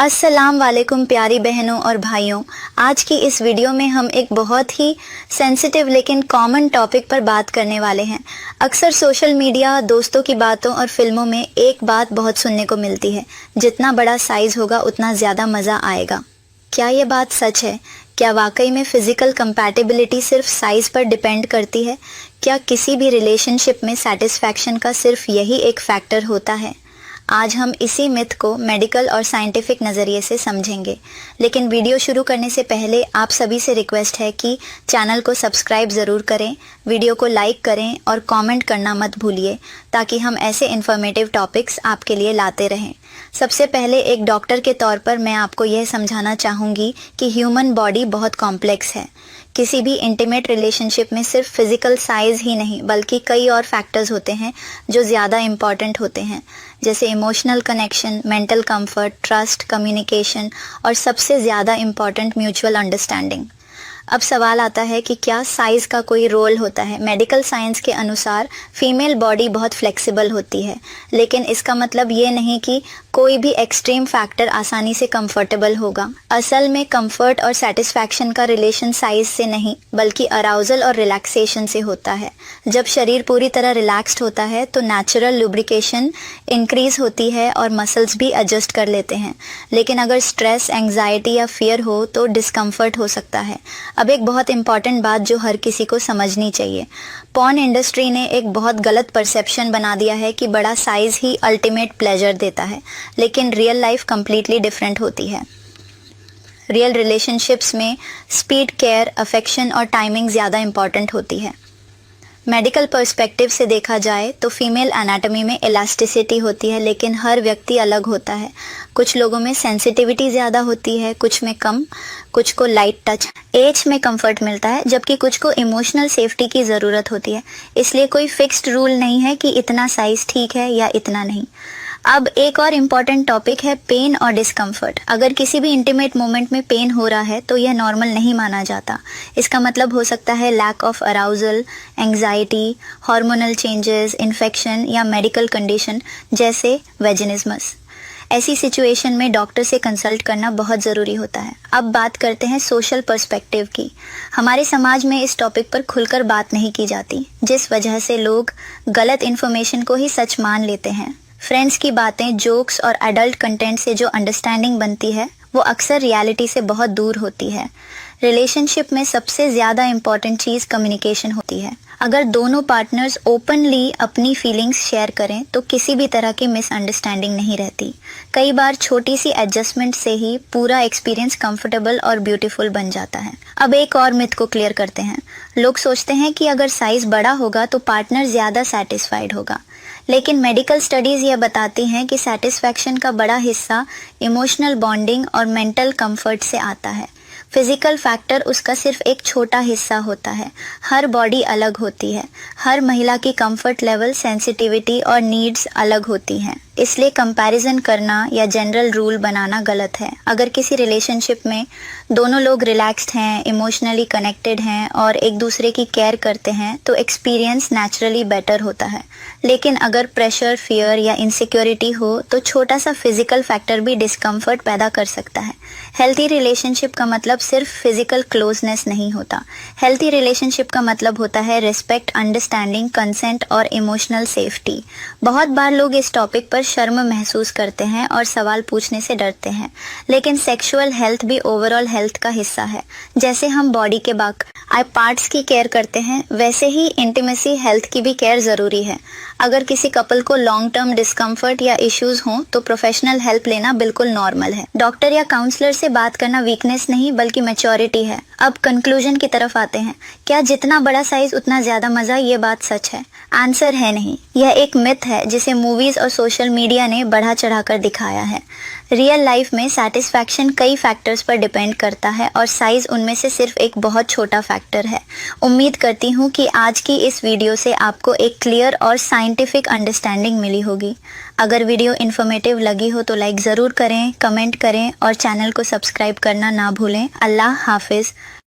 अस्सलाम वालेकुम प्यारी बहनों और भाइयों। आज की इस वीडियो में हम एक बहुत ही सेंसिटिव लेकिन कॉमन टॉपिक पर बात करने वाले हैं। अक्सर सोशल मीडिया, दोस्तों की बातों और फिल्मों में एक बात बहुत सुनने को मिलती है, जितना बड़ा साइज होगा उतना ज़्यादा मज़ा आएगा। क्या ये बात सच है? क्या वाकई में फिजिकल कंपैटिबिलिटी सिर्फ साइज पर डिपेंड करती है? क्या किसी भी रिलेशनशिप में सेटिस्फैक्शन का सिर्फ यही एक फैक्टर होता है? आज हम इसी मिथ को मेडिकल और साइंटिफिक नज़रिए से समझेंगे। लेकिन वीडियो शुरू करने से पहले आप सभी से रिक्वेस्ट है कि चैनल को सब्सक्राइब ज़रूर करें, वीडियो को लाइक करें और कमेंट करना मत भूलिए, ताकि हम ऐसे इन्फॉर्मेटिव टॉपिक्स आपके लिए लाते रहें। सबसे पहले एक डॉक्टर के तौर पर मैं आपको यह समझाना चाहूँगी कि ह्यूमन बॉडी बहुत कॉम्प्लेक्स है। किसी भी इंटीमेट रिलेशनशिप में सिर्फ फिजिकल साइज ही नहीं बल्कि कई और फैक्टर्स होते हैं जो ज़्यादा इम्पॉर्टेंट होते हैं, जैसे emotional connection, mental comfort, trust, communication और सबसे ज़्यादा इम्पॉर्टेंट म्यूचुअल अंडरस्टैंडिंग। अब सवाल आता है कि क्या साइज़ का कोई रोल होता है? मेडिकल साइंस के अनुसार फीमेल बॉडी बहुत फ्लेक्सिबल होती है, लेकिन इसका मतलब ये नहीं कि कोई भी एक्सट्रीम फैक्टर आसानी से कंफर्टेबल होगा। असल में कंफर्ट और सेटिस्फैक्शन का रिलेशन साइज से नहीं बल्कि अराउजल और रिलैक्सेशन से होता है। जब शरीर पूरी तरह रिलैक्स्ड होता है तो नेचुरल लुब्रिकेशन इंक्रीज होती है और मसल्स भी एडजस्ट कर लेते हैं। लेकिन अगर स्ट्रेस, एंग्जाइटी या फियर हो तो डिस्कम्फर्ट हो सकता है। अब एक बहुत इंपॉर्टेंट बात जो हर किसी को समझनी चाहिए, पॉर्न इंडस्ट्री ने एक बहुत गलत परसेप्शन बना दिया है कि बड़ा साइज ही अल्टीमेट प्लेजर देता है, लेकिन रियल लाइफ कंप्लीटली डिफरेंट होती है। रियल रिलेशनशिप्स में स्पीड, केयर, अफेक्शन और टाइमिंग ज़्यादा इंपॉर्टेंट होती है। मेडिकल पर्सपेक्टिव से देखा जाए तो फीमेल एनाटॉमी में इलास्टिसिटी होती है, लेकिन हर व्यक्ति अलग होता है। कुछ लोगों में सेंसिटिविटी ज़्यादा होती है, कुछ में कम, कुछ को लाइट टच, एज में कंफर्ट मिलता है, जबकि कुछ को इमोशनल सेफ्टी की ज़रूरत होती है। इसलिए कोई फिक्स्ड रूल नहीं है कि इतना साइज ठीक है या इतना नहीं। अब एक और इम्पॉर्टेंट टॉपिक है पेन और डिस्कम्फर्ट। अगर किसी भी इंटीमेट मोमेंट में पेन हो रहा है तो यह नॉर्मल नहीं माना जाता। इसका मतलब हो सकता है lack of arousal, anxiety, hormonal changes, infection या मेडिकल कंडीशन जैसे वेजिनिज्मस। ऐसी सिचुएशन में डॉक्टर से कंसल्ट करना बहुत ज़रूरी होता है। अब बात करते हैं सोशल पर्सपेक्टिव की। हमारे समाज में इस टॉपिक पर खुलकर बात नहीं की जाती, जिस वजह से लोग गलत इन्फॉर्मेशन को ही सच मान लेते हैं। फ्रेंड्स की बातें, जोक्स और एडल्ट कंटेंट से जो अंडरस्टैंडिंग बनती है वो अक्सर रियलिटी से बहुत दूर होती है। रिलेशनशिप में सबसे ज़्यादा इम्पॉर्टेंट चीज़ कम्युनिकेशन होती है। अगर दोनों पार्टनर्स ओपनली अपनी फीलिंग्स शेयर करें तो किसी भी तरह की मिसअंडरस्टैंडिंग नहीं रहती। कई बार छोटी सी एडजस्टमेंट से ही पूरा एक्सपीरियंस कंफर्टेबल और ब्यूटीफुल बन जाता है। अब एक और मिथ को क्लियर करते हैं। लोग सोचते हैं कि अगर साइज बड़ा होगा तो पार्टनर ज़्यादा सेटिस्फाइड होगा, लेकिन मेडिकल स्टडीज़ यह बताती हैं कि सेटिस्फैक्शन का बड़ा हिस्सा इमोशनल बॉन्डिंग और मेंटल कंफर्ट से आता है। फिजिकल फैक्टर उसका सिर्फ एक छोटा हिस्सा होता है। हर बॉडी अलग होती है, हर महिला की कंफर्ट लेवल, सेंसिटिविटी और नीड्स अलग होती हैं। इसलिए कंपैरिजन करना या जनरल रूल बनाना गलत है। अगर किसी रिलेशनशिप में दोनों लोग रिलैक्स्ड हैं, इमोशनली कनेक्टेड हैं और एक दूसरे की केयर करते हैं तो एक्सपीरियंस नेचुरली बेटर होता है। लेकिन अगर प्रेशर, फियर या इनसिक्योरिटी हो तो छोटा सा फिजिकल फैक्टर भी डिस्कम्फर्ट पैदा कर सकता है। हेल्थी रिलेशनशिप का मतलब सिर्फ फिजिकल क्लोजनेस नहीं होता। हेल्थी रिलेशनशिप का मतलब होता है रिस्पेक्ट, अंडरस्टैंडिंग, कंसेंट और इमोशनल सेफ्टी। बहुत बार लोग इस टॉपिक पर शर्म महसूस करते हैं और सवाल पूछने से डरते हैं, लेकिन सेक्सुअल हेल्थ भी ओवरऑल हेल्थ का हिस्सा है। जैसे हम बॉडी के बाकी पार्ट्स की केयर करते हैं, वैसे ही इंटीमेसी हेल्थ की भी केयर ज़रूरी है। अगर किसी कपल को लॉन्ग टर्म डिस्कम्फर्ट या इश्यूज हों तो प्रोफेशनल हेल्प लेना बिल्कुल नॉर्मल है। डॉक्टर या काउंसलर से बात करना वीकनेस नहीं बल्कि मैच्योरिटी है। अब कंक्लूजन की तरफ आते हैं। क्या जितना बड़ा साइज उतना ज़्यादा मज़ा, ये बात सच है? आंसर है नहीं। यह एक मिथ है जिसे मूवीज़ और सोशल मीडिया ने बढ़ा चढ़ाकर दिखाया है। रियल लाइफ में सेटिस्फैक्शन कई फैक्टर्स पर डिपेंड करता है और साइज उनमें से सिर्फ एक बहुत छोटा फैक्टर है। उम्मीद करती हूँ कि आज की इस वीडियो से आपको एक क्लियर और साइंटिफिक अंडरस्टैंडिंग मिली होगी। अगर वीडियो इन्फॉर्मेटिव लगी हो तो लाइक ज़रूर करें, कमेंट करें और चैनल को सब्सक्राइब करना ना भूलें। अल्लाह हाफिज़।